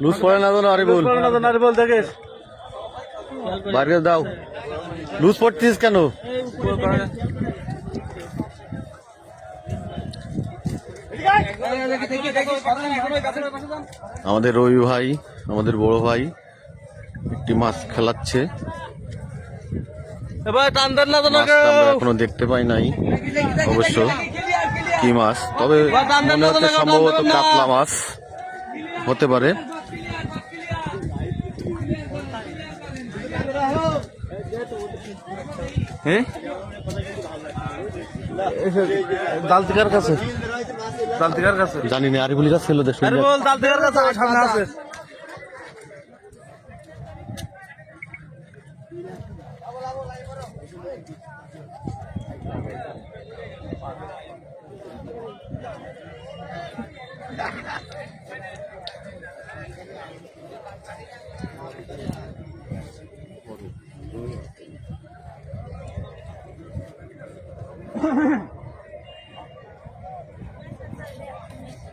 Loose পড়ে না তো নারিবল দেখিস বাইরে দাও লুজ পড়ছিস কেন? আমাদের রবি ভাই আমাদের বড় ভাই একটি মাছ খেলাচ্ছে, এখনো দেখতে পাই নাই অবশ্য কি মাছ, তবে মনে হচ্ছে সম্ভবত কাতলা মাছ হতে পারে। দালতিকার কাছে জানি না, আরিবুলি গাছ ছিল দেশ দালতিকার কাছে সামনে আছে।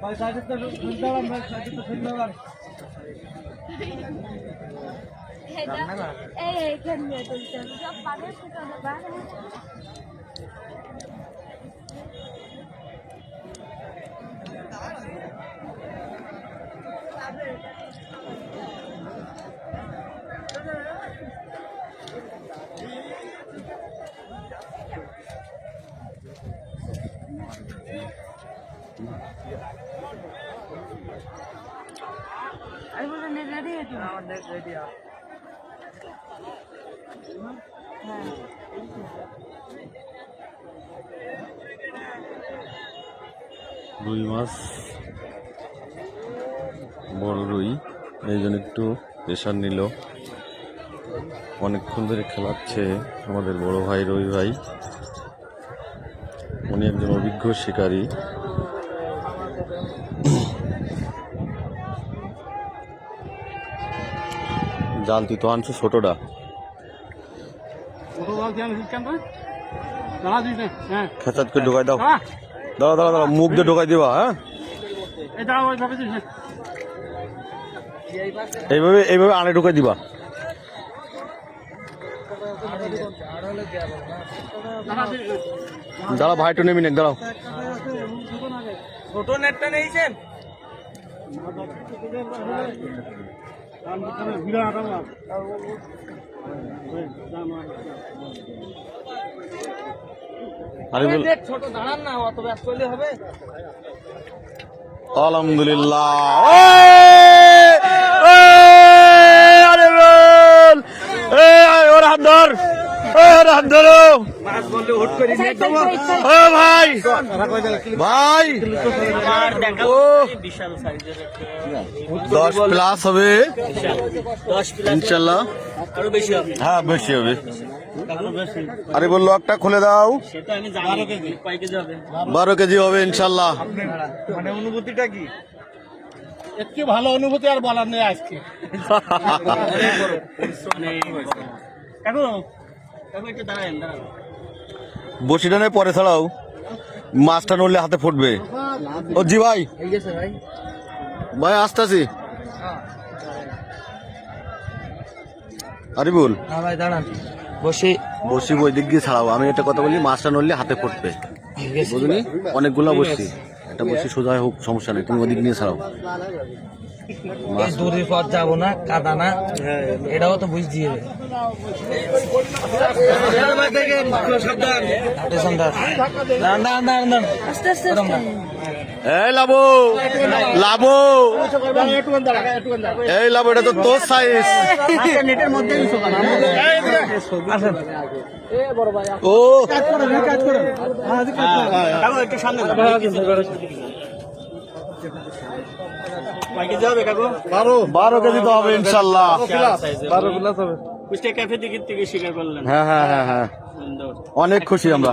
ভাই সাইডে তো সুন্দর ভাই সাইডে তো সুন্দর এই কেন তুলতে সব পাবে সেটা না I was in ready at ready. রুই মাছ বড় রুই, এই জন্য একটু প্রেশার নিল। অনেকক্ষণ ধরে খেলাচ্ছে আমাদের বড় ভাই রবি ভাই, উনি একজন অভিজ্ঞ শিকারী। জাল তুই তো আনছো ছোটটা, খেঁচাত করে ঢোকাই দাও, দাঁড়া দাঁড়া দাঁড়া, মুখ দিয়ে ঢোকাই দিবা। হ্যাঁ এইভাবে এইভাবে আনে ঢোকাই দিবা। দাঁড়া ভাই তো নেমি নেক, দাঁড়াও। ছোট নেটটা নিয়েছেন? ছোট দাঁড়ান না, অত ব্যস্ত হলে হবে। আলহামদুলিল্লাহ, ওর হাত ধর, হাত ধরো ভাই ভাই, 10 প্লাস হবে ইনশাল্লাহ, হ্যাঁ বেশি হবে। আরে বললো একটা খুলে দাও, 12 কেজি হবে ইনশাল্লাহ। মানে অনুভূতিটা কি? একটু ভালো অনুভূতি আর বলার নেই আজকে। বসিটা নেই পরে ছাড়াও, মাছটা নড়লে হাতে ফুটবে। ও জি ভাই, ভাই আসতেছি। আরে বল ভাই দাঁড়ান, বসি বসি ওই দিক দিয়ে ছাড়াও। আমি একটা কথা বলি, মাছটা নড়লে হাতে ফুটবে, বুঝলি? অনেকগুলা বসছি, এটা বসি সোজা হোক সমস্যা নেই, তুমি ওদিক নিয়ে ছাড়াও। দূরের পথ যাবো না, কাদা না, এটাও তো বুঝ দিয়ে। এই লাবো লাবো, এই লাবো, এটা তো তোর সাইজ। ও বারো কেজি তো হবে ইনশাল্লাহ। হ্যাঁ হ্যাঁ হ্যাঁ হ্যাঁ, অনেক খুশি আমরা।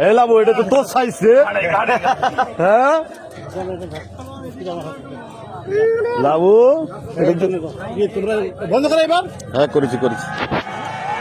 এলাবো, এটা তো তোর সাইজ রে। হ্যাঁ লাবু তোমরা বন্ধ করে এবার হ্যাঁ করেছি